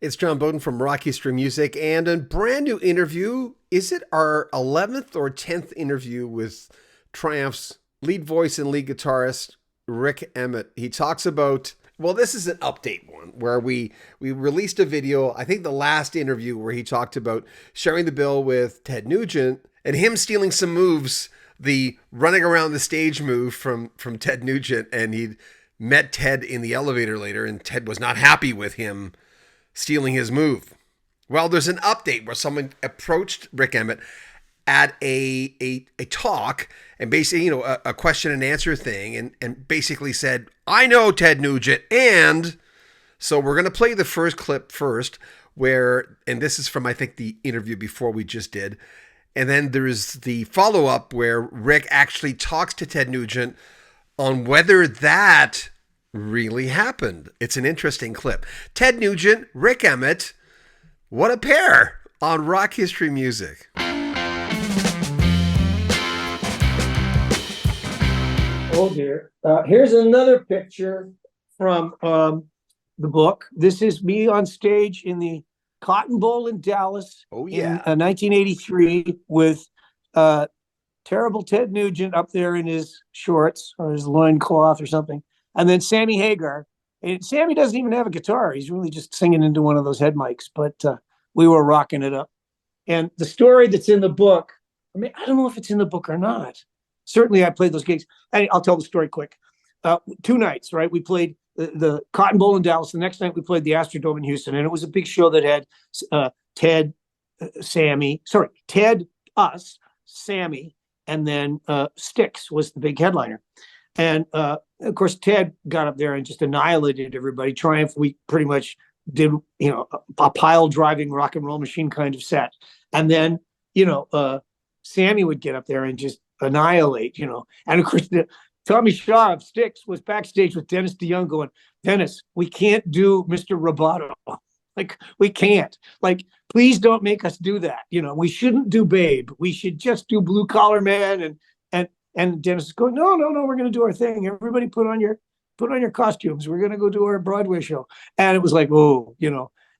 It's John Bowden from Rock History Music, and a brand new interview. Is it our 11th or 10th interview with Triumph's lead voice and lead guitarist, Rik Emmett? He talks about, well, this is an update one where we released a video, I think the last interview, where he talked about sharing the bill with Ted Nugent and him stealing some moves, the running around the stage move from Ted Nugent, and he'd met Ted in the elevator later, and Ted was not happy with him stealing his move. Well, there's an update where someone approached Rik Emmett at a talk, and basically, a question and answer thing, and basically said, I know Ted Nugent, and so we're going to play the first clip first, and this is from, I think, the interview before we just did, and then there's the follow-up where Rik actually talks to Ted Nugent on whether that really happened. It's an interesting clip. Ted Nugent, Rik Emmett, what a pair on Rock History Music. Oh dear. Here's another picture from the book. This is me on stage in the Cotton Bowl in Dallas in 1983 with terrible Ted Nugent up there in his shorts or his loincloth or something. And then Sammy Hagar. And Sammy doesn't even have a guitar. He's really just singing into one of those head mics, but we were rocking it up. And the story that's in the book, I mean, I don't know if it's in the book or not. Certainly I played those gigs. And I'll tell the story quick. 2 nights, right? We played the Cotton Bowl in Dallas. The next night we played the Astrodome in Houston. And it was a big show that had Ted, us, Sammy, and then Styx was the big headliner. And of course, Ted got up there and just annihilated everybody. Triumph, we pretty much did, a pile driving rock and roll machine kind of set. And then, Sammy would get up there and just annihilate, And of course, Tommy Shaw of Styx was backstage with Dennis DeYoung going, Dennis, we can't do Mr. Roboto. Like, we can't. Like, please don't make us do that. We shouldn't do Babe. We should just do Blue Collar Man. And Dennis is going, no, we're going to do our thing. Everybody put on your costumes. We're going to go do our Broadway show. And it was like,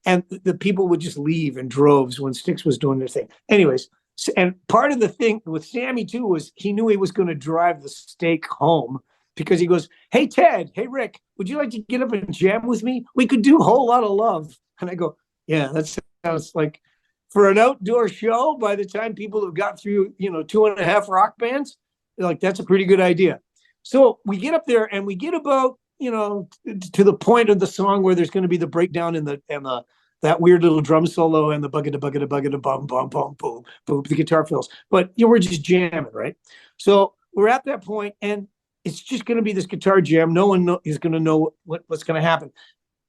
and the people would just leave in droves when Styx was doing their thing. Anyways, and part of the thing with Sammy too was he knew he was going to drive the steak home because he goes, hey, Ted, hey, Rik, would you like to get up and jam with me? We could do a whole lot of love. And I go, yeah, that sounds like for an outdoor show, by the time people have got through, 2.5 rock bands, like, that's a pretty good idea. So we get up there and we get about, to the point of the song where there's going to be the breakdown and that weird little drum solo and the bugga bum bum bum boom boom, the guitar fills. But we're just jamming, right? So we're at that point and it's just going to be this guitar jam. No one is going to know what's going to happen.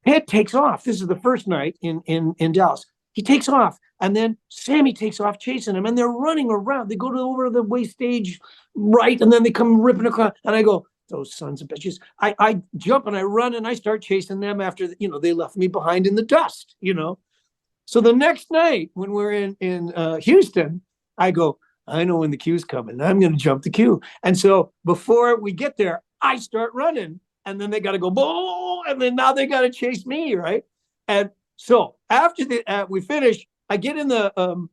Ted takes off. This is the first night in Dallas. He takes off, and then Sammy takes off chasing him, and they're running around. They go over the way stage right, and then they come ripping across. And I go, those sons of bitches. I jump and I run and I start chasing them after, they left me behind in the dust, So the next night when we're in Houston, I go, I know when the queue's coming. I'm going to jump the queue. And so before we get there, I start running, and then they got to go, boom, and then now they got to chase me, right? And so after we finish, I get in the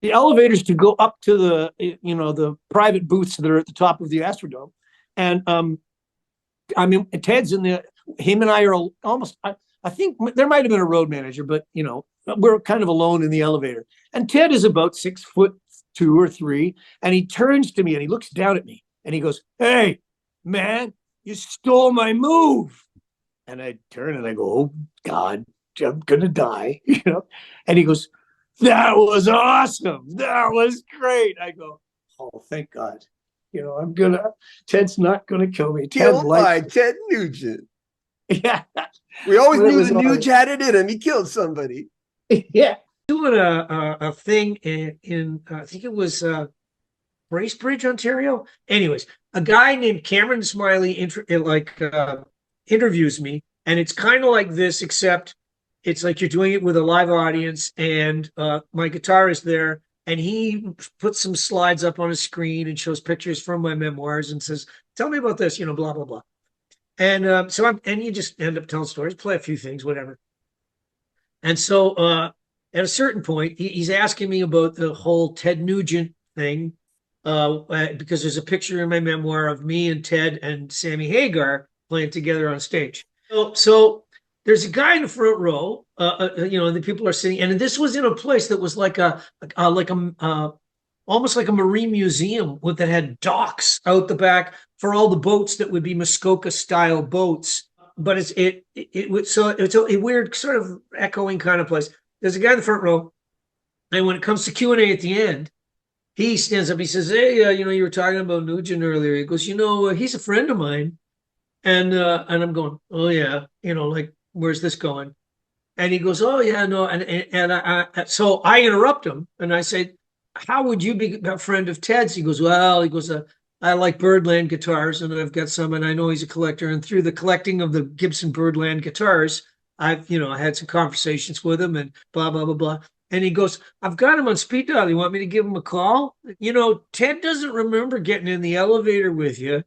elevators to go up to the private booths that are at the top of the Astrodome. And Ted's him and I are almost, I think there might have been a road manager, but we're kind of alone in the elevator. And Ted is about 6'2" or 3. And he turns to me and he looks down at me and he goes, hey, man, you stole my move. And I turn and I go, oh God, I'm going to die, And he goes, that was awesome. That was great. I go, oh, thank God. Ted's not going to kill me. Killed by Ted Nugent. Yeah. We always knew the Nugent had it in him. He killed somebody. Yeah. Doing a thing in I think it was Bracebridge, Ontario. Anyways, a guy named Cameron Smiley interviews me, and it's kind of like this, except it's like you're doing it with a live audience, and my guitar is there, and he puts some slides up on his screen and shows pictures from my memoirs and says, tell me about this, blah, blah, blah. And so you just end up telling stories, play a few things, whatever. And so at a certain point, he's asking me about the whole Ted Nugent thing, because there's a picture in my memoir of me and Ted and Sammy Hagar playing together on stage. So there's a guy in the front row, and the people are sitting, and this was in a place that was like a almost like a marine museum that had docks out the back for all the boats that would be Muskoka style boats. But it's a weird sort of echoing kind of place. There's a guy in the front row, and when it comes to Q&A at the end, he stands up. He says, "Hey, you were talking about Nugent earlier." He goes, "He's a friend of mine." And I'm going, "Oh yeah, like where's this going?" And he goes, "Oh yeah, no." So I interrupt him and I say, "How would you be a friend of Ted's?" He goes, "Well," he goes, "I like Birdland guitars, and I've got some, and I know he's a collector. And through the collecting of the Gibson Birdland guitars, I had some conversations with him, and blah blah blah blah." And he goes, "I've got him on speed dial. You want me to give him a call?" Ted doesn't remember getting in the elevator with you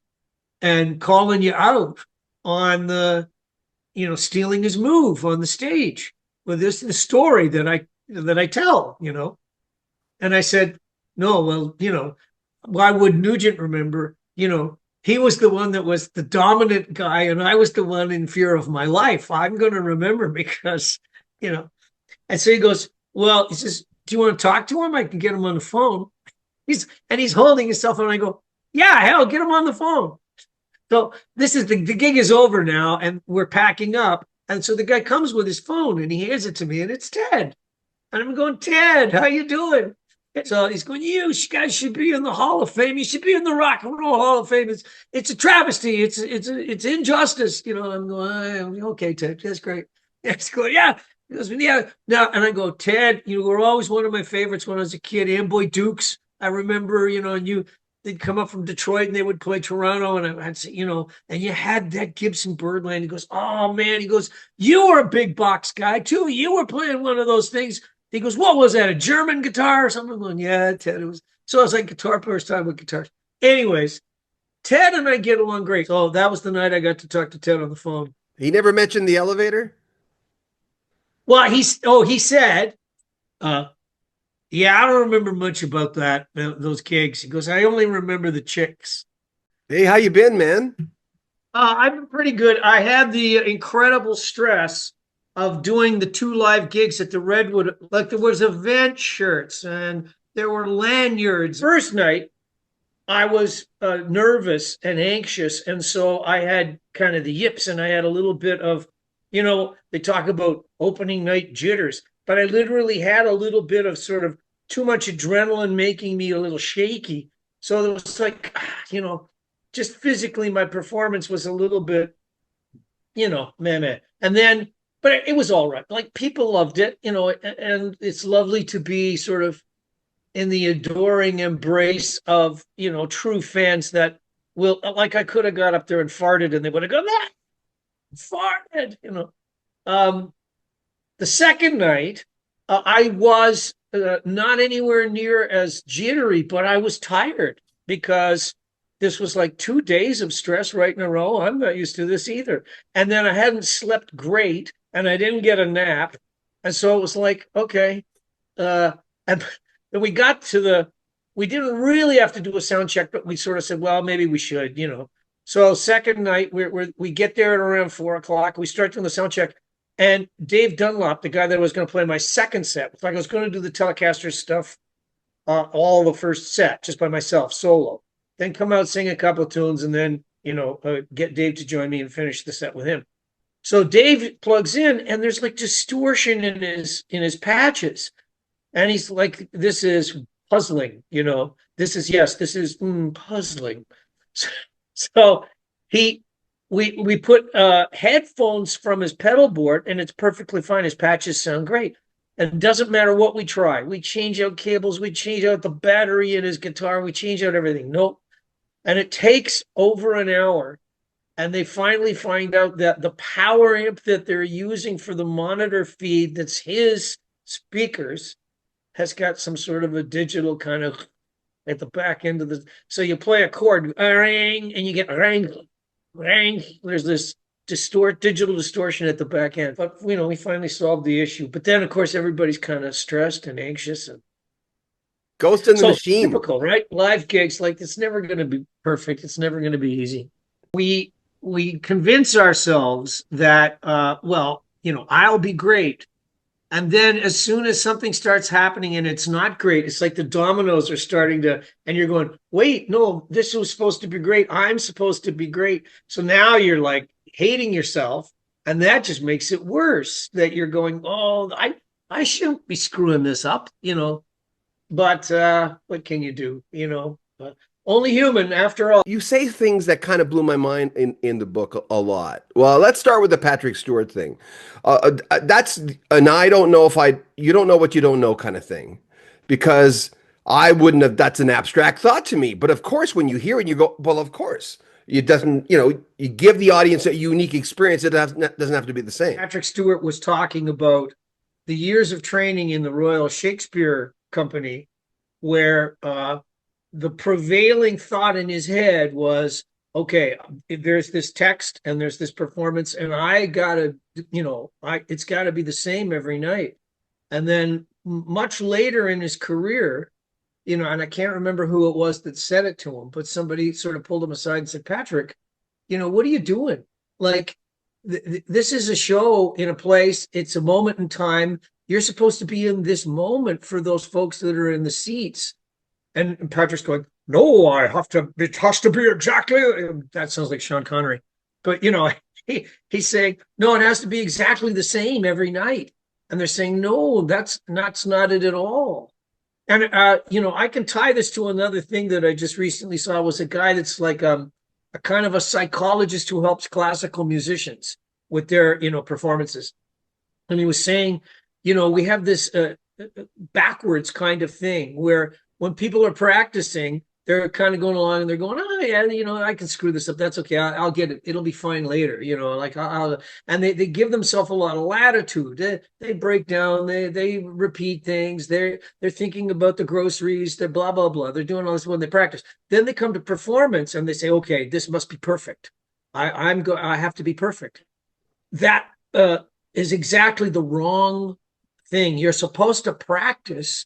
and calling you out on stealing his move on the stage. Well, this is the story that I tell. And I said, "No, well, why would Nugent remember? He was the one that was the dominant guy, and I was the one in fear of my life. I'm going to remember because, you know." And so he goes, "Well," he says, "do you want to talk to him? I can get him on the phone." He's holding his cell phone. And I go, "Yeah, hell, get him on the phone." So this is the gig is over now, and we're packing up. And so the guy comes with his phone, and he hands it to me, and it's Ted. And I'm going, "Ted, how you doing?" So he's going, "You guys should be in the Hall of Fame. You should be in the Rock and Roll Hall of Fame. It's a travesty. It's injustice." I'm going, "Okay, Ted, that's great." He's going, "Yeah." He goes, "Yeah." Now, and I go, "Ted, you were always one of my favorites when I was a kid. Amboy Dukes. I remember, and they'd come up from Detroit and they would play Toronto, and I'd say, and you had that Gibson Birdland." He goes, "Oh man," he goes, "you were a big box guy too. You were playing one of those things." He goes, "What was that? A German guitar or something?" I'm going, "Yeah, Ted." It was so I was like guitar players talking with guitars. Anyways, Ted and I get along great. So that was the night I got to talk to Ted on the phone. He never mentioned the elevator? Well, he said, uh, "Yeah, I don't remember much about those gigs." He goes, "I only remember the chicks." Hey, how you been, man? I've been pretty good. I had the incredible stress of doing the two live gigs at the Redwood. Like there was event shirts and there were lanyards. First night, I was nervous and anxious, and so I had kind of the yips, and I had a little bit of, they talk about opening night jitters, but I literally had a little bit of sort of too much adrenaline making me a little shaky. So it was like, just physically, my performance was a little bit, meh. And then, but it was all right. Like people loved it, and it's lovely to be sort of in the adoring embrace of true fans that will, like, I could have got up there and farted and they would have gone, "That farted." um the second night, I was not anywhere near as jittery, but I was tired because this was like 2 days of stress right in a row. I'm not used to this either. And then I hadn't slept great and I didn't get a nap, and so it was like, okay. And then we didn't really have to do a sound check, but we sort of said, well, maybe we should. So second night, we get there at around 4 o'clock. We start doing the sound check, and Dave Dunlop, the guy that was going to play my second set, like I was going to do the Telecaster stuff, all the first set just by myself, solo. Then come out, sing a couple of tunes, and then get Dave to join me and finish the set with him. So Dave plugs in, and there's like distortion in his patches. And he's like, "This is puzzling, this is puzzling." So he we put headphones from his pedal board, and it's perfectly fine. His patches sound great. And it doesn't matter what we try. We change out cables, we change out the battery in his guitar, we change out everything. Nope. And it takes over an hour. And they finally find out that the power amp that they're using for the monitor feed, that's his speakers, has got some sort of a digital kind of at the back end of the. So you play a chord, ring, and you get ring, ring. There's this digital distortion at the back end. But we finally solved the issue. But then, of course, everybody's kind of stressed and anxious, and Ghost in the so Machine. typical, right? Live gigs, like, it's never going to be perfect. It's never going to be easy. We convince ourselves that, I'll be great. And then as soon as something starts happening and it's not great, it's like the dominoes are starting to, and you're going, wait, no, this was supposed to be great. I'm supposed to be great. So now you're like hating yourself. And that just makes it worse, that you're going, oh, I shouldn't be screwing this up, but what can you do? Only human after all. You say things that kind of blew my mind in the book a lot. Well, let's start with the Patrick Stewart thing. That's an I don't know if you don't know what you don't know kind of thing, because I wouldn't have, that's an abstract thought to me. But of course, when you hear it, you go, well, of course. It doesn't, you give the audience a unique experience. It doesn't have to be the same. Patrick Stewart was talking about the years of training in the Royal Shakespeare Company, where the prevailing thought in his head was, okay, there's this text and there's this performance, and I gotta, it's gotta be the same every night. And then much later in his career, and I can't remember who it was that said it to him, but somebody sort of pulled him aside and said, Patrick, what are you doing? Like, this is a show in a place, it's a moment in time. You're supposed to be in this moment for those folks that are in the seats. And Patrick's going, no, it has to be exactly. That sounds like Sean Connery. But, he's saying, no, it has to be exactly the same every night. And they're saying, no, that's not it at all. And, I can tie this to another thing that I just recently saw, was a guy that's like a kind of a psychologist who helps classical musicians with their, performances. And he was saying, we have this backwards kind of thing where when people are practicing, they're kind of going along and they're going, oh yeah, I can screw this up. That's okay. I'll get it. It'll be fine later. Like and they give themselves a lot of latitude. They break down. They repeat things. They're thinking about the groceries. They're blah blah blah. They're doing all this when they practice. Then they come to performance and they say, okay, this must be perfect. I have to be perfect. That is exactly the wrong thing. You're supposed to practice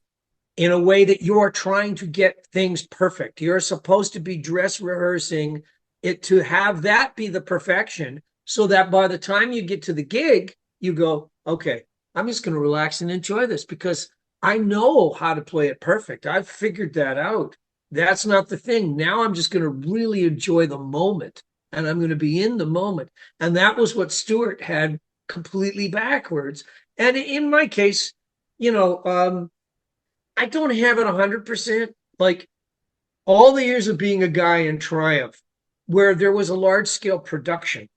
in a way that you're trying to get things perfect. You're supposed to be dress rehearsing it to have that be the perfection, so that by the time you get to the gig, you go, okay, I'm just going to relax and enjoy this because I know how to play it perfect. I've figured that out. That's not the thing. Now I'm just going to really enjoy the moment, and I'm going to be in the moment. And that was what Stewart had completely backwards. And in my case, I don't have it 100%. Like, all the years of being a guy in Triumph, where there was a large scale production,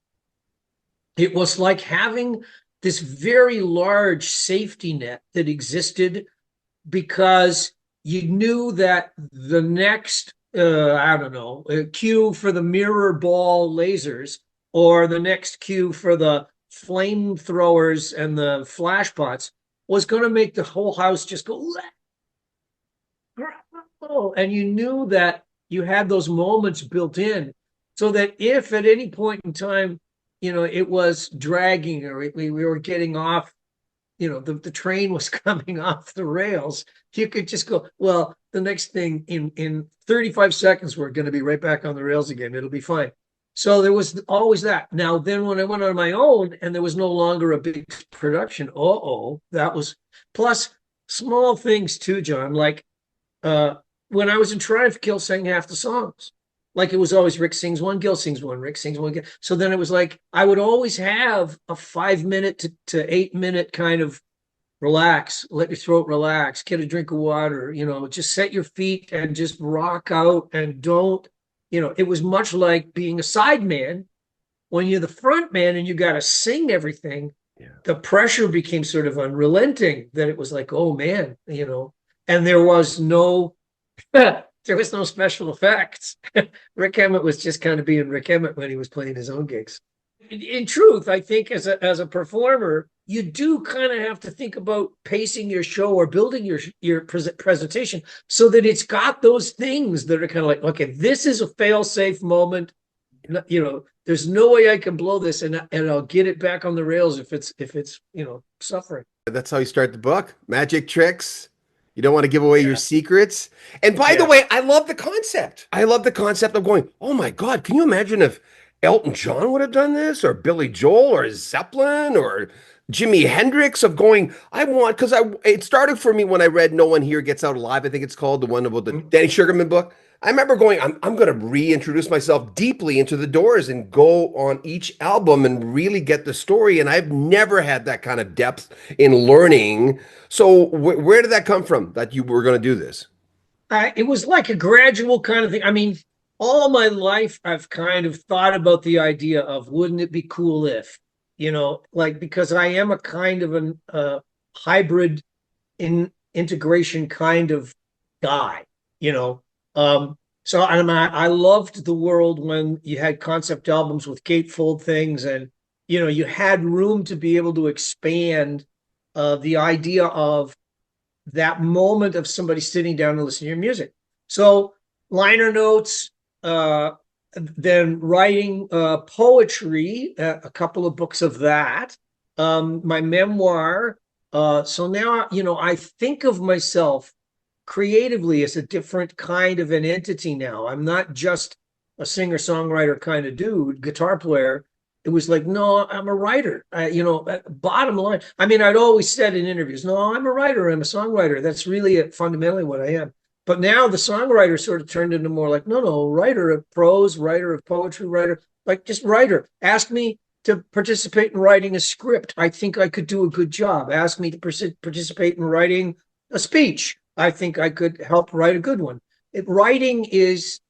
it was like having this very large safety net that existed, because you knew that the next, cue for the mirror ball lasers, or the next cue for the flamethrowers and the flash pots, was going to make the whole house just go, and you knew that you had those moments built in, so that if at any point in time, it was dragging, or we were getting off, the train was coming off the rails, you could just go, well, the next thing in 35 seconds, we're going to be right back on the rails again. It'll be fine. So there was always that. Now, then when I went on my own and there was no longer a big production, that was, plus small things too, John, like, when I was in Triumph, Gil sang half the songs. Like, it was always Rik sings one, Gil sings one, Rik sings one. So then it was like, I would always have a 5 minute to 8 minute kind of relax, let your throat relax, get a drink of water, just set your feet and just rock out, and don't, it was much like being a sideman. When you're the front man and you got to sing everything, the pressure became sort of unrelenting, that it was like, oh man, and there was no special effects. Rik Emmett was just kind of being Rik Emmett when he was playing his own gigs. In truth, I think as a performer, you do kind of have to think about pacing your show or building your presentation so that it's got those things that are kind of like, okay, this is a fail-safe moment. there's no way I can blow this and I'll get it back on the rails if it's suffering. That's how you start the book. Magic tricks. You don't want to give away your Yeah. secrets. And by the Yeah. way, I love the concept. I love the concept of going, oh my God, can you imagine if Elton John would have done this, or Billy Joel, or Zeppelin, or Jimi Hendrix, of going, I want, because it started for me when I read No One Here Gets Out Alive, I think it's called, the one about the Mm. Danny Sugarman book. I remember going, I'm going to reintroduce myself deeply into the Doors and go on each album and really get the story. And I've never had that kind of depth in learning. So where did that come from that you were going to do this? It was like a gradual kind of thing. I mean, all my life I've kind of thought about the idea of wouldn't it be cool if, like because I am a kind of an hybrid integration kind of guy, you know. So I loved the world when you had concept albums with gatefold things, and you had room to be able to expand the idea of that moment of somebody sitting down and listening to your music. So liner notes, then writing poetry, a couple of books of that, my memoir. So now, I think of myself creatively as a different kind of an entity now. I'm not just a singer-songwriter kind of dude, guitar player. It was like, no, I'm a writer. Bottom line. I mean, I'd always said in interviews, no, I'm a writer. I'm a songwriter. That's really fundamentally what I am. But now the songwriter sort of turned into more like, no, writer of prose, writer of poetry, writer, like just writer. Ask me to participate in writing a script. I think I could do a good job. Ask me to participate in writing a speech. I think I could help write a good one. Writing is,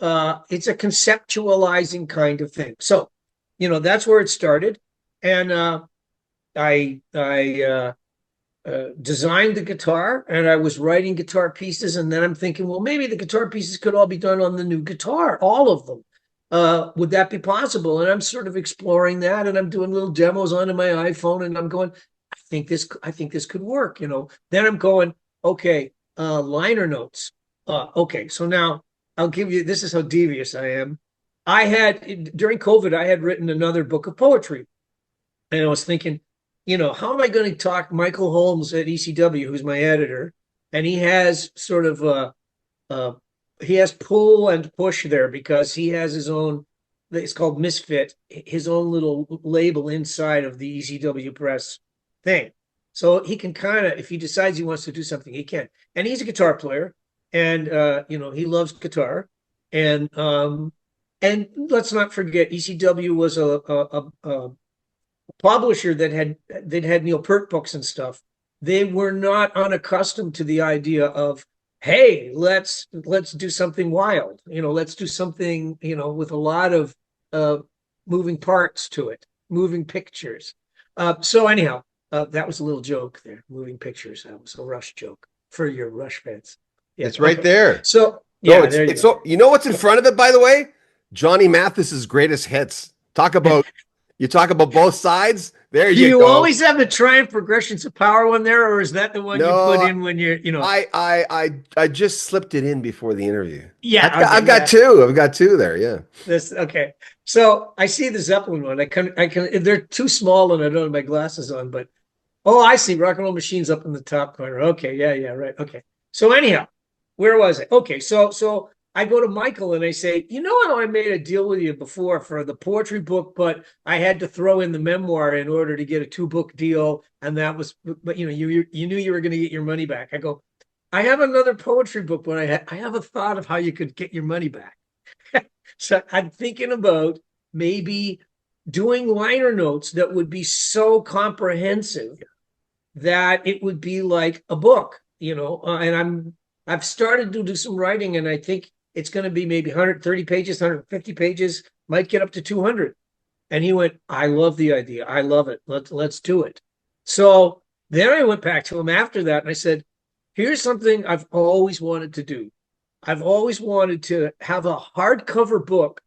it's a conceptualizing kind of thing. So, that's where it started. And I designed the guitar, and I was writing guitar pieces. And then I'm thinking, well, maybe the guitar pieces could all be done on the new guitar, all of them. Would that be possible? And I'm sort of exploring that, and I'm doing little demos onto my iPhone, and I'm going, I think this could work. Then I'm going, okay, liner notes. Okay, so now I'll give you, this is how devious I am. During COVID, I had written another book of poetry. And I was thinking, how am I going to talk Michael Holmes at ECW, who's my editor? And he has sort of he has pull and push there because he has his own, it's called Misfit, his own little label inside of the ECW press thing. So he can kind of, if he decides he wants to do something, he can. And he's a guitar player, and he loves guitar. And let's not forget, ECW was a publisher they'd had Neil Peart books and stuff. They were not unaccustomed to the idea of, hey, let's do something wild. Let's do something, with a lot of moving parts to it, moving pictures. So anyhow, that was a little joke there. Moving pictures. That was a Rush joke for your Rush fans. Yeah, It's right okay. there. So No, yeah, there you it's go. so, you know what's in front of it, by the way? Johnny Mathis's greatest hits. You talk about both sides. There Do you you go. always have the Triumph Progressions of Power one there, or is that the one you put No, in when you're? I just slipped it in before the interview. Yeah, okay, I've got yeah. two. I've got two there. Yeah. This okay. So I see the Zeppelin one. I can. They're too small, and I don't have my glasses on. But I see Rock and Roll Machines up in the top corner. Okay, yeah, right. Okay. So anyhow, where was I? Okay, so I go to Michael and I say, how I made a deal with you before for the poetry book, but I had to throw in the memoir in order to get a 2-book deal, and that was, but you knew you were going to get your money back. I go, I have another poetry book, but I have a thought of how you could get your money back. So I'm thinking about maybe doing liner notes that would be so comprehensive that it would be like a book, and I've started to do some writing, and I think it's going to be maybe 130 pages, 150 pages, might get up to 200. And he went, I love the idea. I love it. Let's do it. So then I went back to him after that and I said, here's something I've always wanted to do. I've always wanted to have a hardcover book,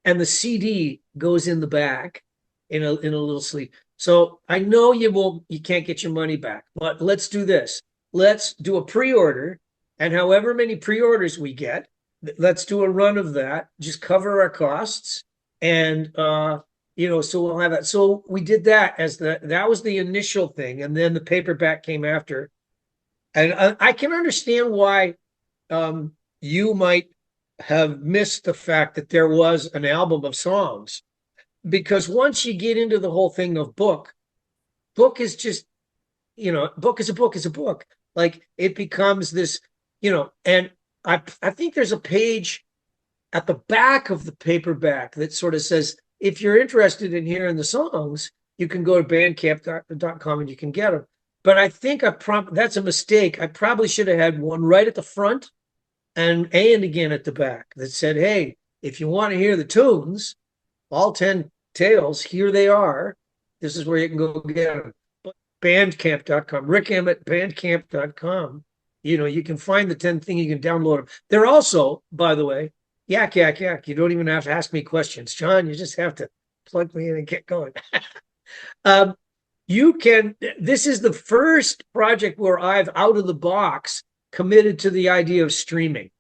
and the CD goes in the back in a little sleeve. So I know you can't get your money back, but let's do this. Let's do a pre-order, and however many pre-orders we get, let's do a run of that. Just cover our costs, And so we'll have that. So we did that that was the initial thing, and then the paperback came after. And I can understand why you might have missed the fact that there was an album of songs, because once you get into the whole thing of book is just, book is a book is a book. Like it becomes this, and I think there's a page at the back of the paperback that sort of says, if you're interested in hearing the songs, you can go to bandcamp.com and you can get them. But I think that's a mistake. I probably should have had one right at the front and again at the back that said, hey, if you want to hear the tunes, all 10 tales, here they are. This is where you can go get them. But bandcamp.com, Rik Emmett, bandcamp.com. You can find the 10 thing, you can download them. They're also, by the way, yak. You don't even have to ask me questions, John. You just have to plug me in and get going. This is the first project where I've out of the box committed to the idea of streaming.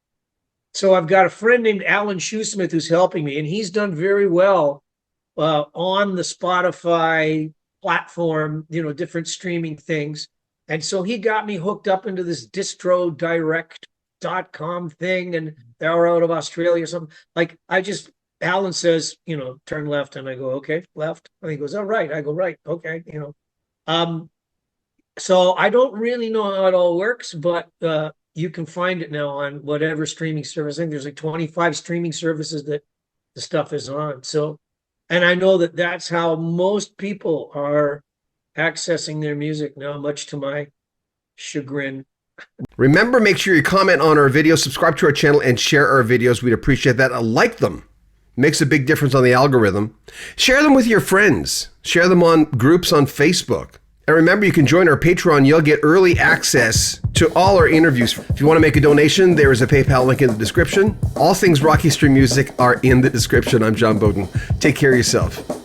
So I've got a friend named Alan Shoesmith who's helping me, and he's done very well on the Spotify platform, different streaming things. And so he got me hooked up into this distrodirect.com thing, and they're out of Australia or something. Like Alan says, turn left, and I go, okay, left. And he goes, all right. I go, right. Okay. So I don't really know how it all works, but you can find it now on whatever streaming service. I think there's like 25 streaming services that the stuff is on. So, and I know that that's how most people are accessing their music now, much to my chagrin. Remember, make sure you comment on our videos, subscribe to our channel, and share our videos. We'd appreciate that. Like them. Makes a big difference on the algorithm. Share them with your friends. Share them on groups on Facebook. And remember, you can join our Patreon. You'll get early access to all our interviews. If you want to make a donation, there is a PayPal link in the description. All things Rock History Music are in the description. I'm John Bowden. Take care of yourself.